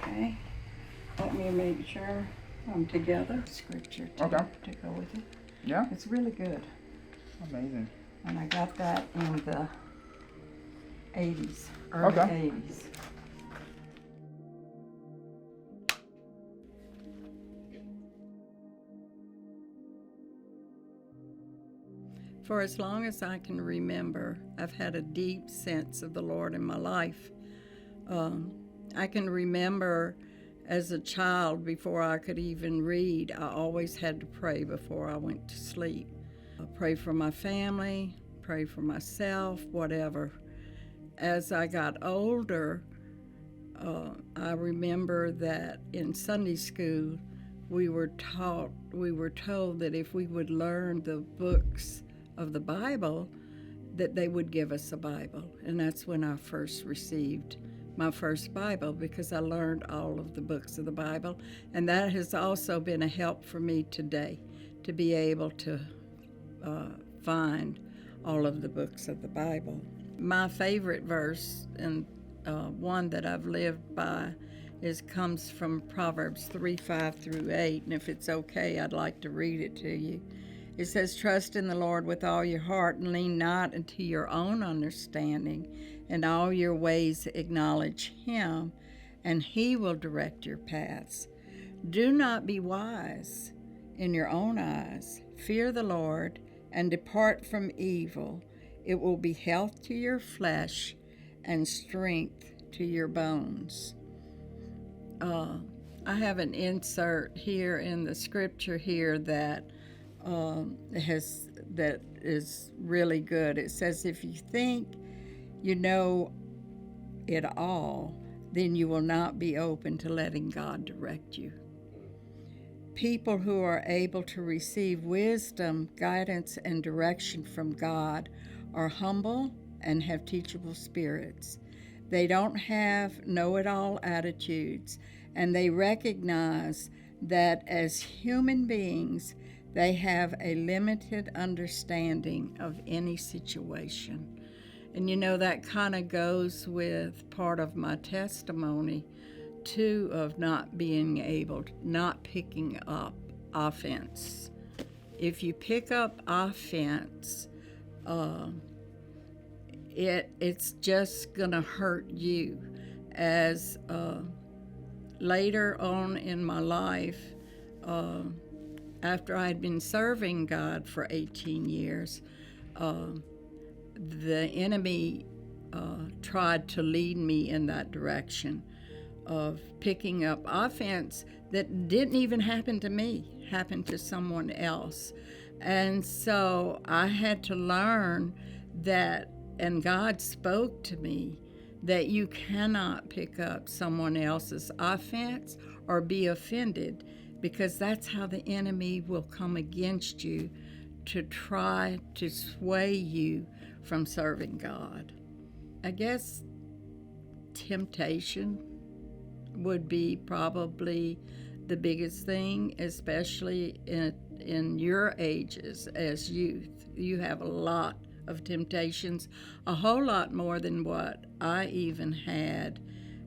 Okay. Let me make sure I'm together. Scripture to go with it. Yeah. It's really good. Amazing. And I got that in the 80s, early 80s. For as long as I can remember, I've had a deep sense of the Lord in my life. I can remember as a child, before I could even read, I always had to pray before I went to sleep. Pray for my family, pray for myself, whatever. As I got older, I remember that in Sunday school, we were told that if we would learn the books of the Bible, that they would give us a Bible. And that's when I first received my first Bible, because I learned all of the books of the Bible. And that has also been a help for me today, to be able to find all of the books of the Bible. My favorite verse, and one that I've lived by, comes from Proverbs 3:5-8. And if it's okay, I'd like to read it to you. It says, "Trust in the Lord with all your heart and lean not into your own understanding. In all your ways acknowledge Him, and He will direct your paths. Do not be wise in your own eyes. Fear the Lord and depart from evil. It will be health to your flesh and strength to your bones." I have an insert here in the scripture here that is really good. It says, "If you think you know it all, then you will not be open to letting God direct you." People who are able to receive wisdom, guidance, and direction from God are humble and have teachable spirits. They don't have know-it-all attitudes, and they recognize that as human beings, they have a limited understanding of any situation. And you know, that kind of goes with part of my testimony, too, of not picking up offense. If you pick up offense, it's just gonna hurt you. As later on in my life, after I had been serving God for 18 years, the enemy tried to lead me in that direction of picking up offense that didn't even happen to me, happened to someone else. And so I had to learn that, and God spoke to me, that you cannot pick up someone else's offense or be offended, because that's how the enemy will come against you to try to sway you from serving God. I guess temptation would be probably the biggest thing, especially in your ages as youth. You have a lot of temptations, a whole lot more than what I even had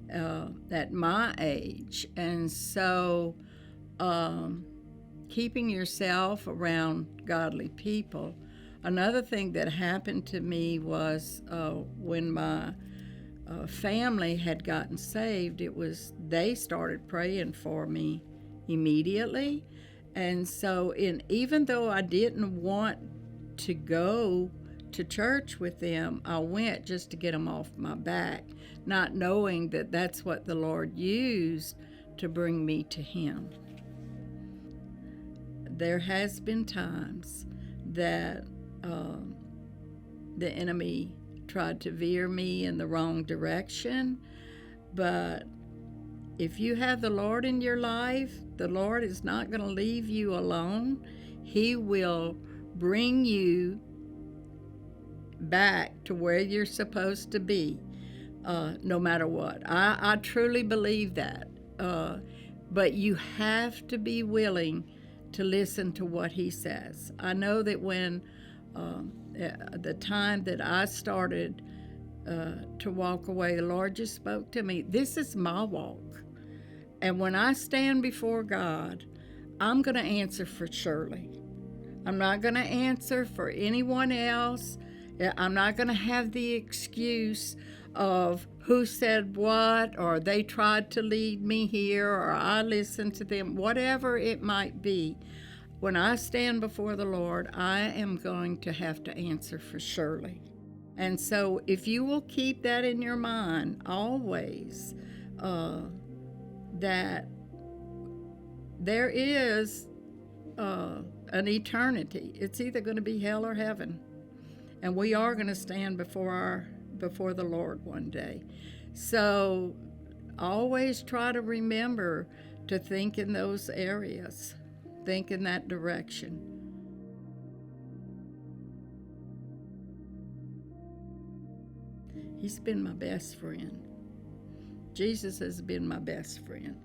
at my age. And so keeping yourself around godly people. Another thing that happened to me was when my family had gotten saved, they started praying for me immediately. And so even though I didn't want to go to church with them, I went just to get them off my back, not knowing that that's what the Lord used to bring me to Him. There has been times that the enemy tried to veer me in the wrong direction, but if you have the Lord in your life, the Lord is not going to leave you alone. He will bring you back to where you're supposed to be, no matter what. I truly believe that. But you have to be willing to listen to what He says. I know that when the time that I started to walk away, the Lord just spoke to me. This is my walk. And when I stand before God, I'm going to answer for Shirley. I'm not going to answer for anyone else. I'm not going to have the excuse of who said what, or they tried to lead me here, or I listened to them, whatever it might be. When I stand before the Lord, I am going to have to answer for Shirley. And so if you will keep that in your mind always, that there is an eternity. It's either going to be hell or heaven. And we are going to stand before the Lord one day. So always try to remember to think in those areas, think in that direction. He's been my best friend. Jesus has been my best friend.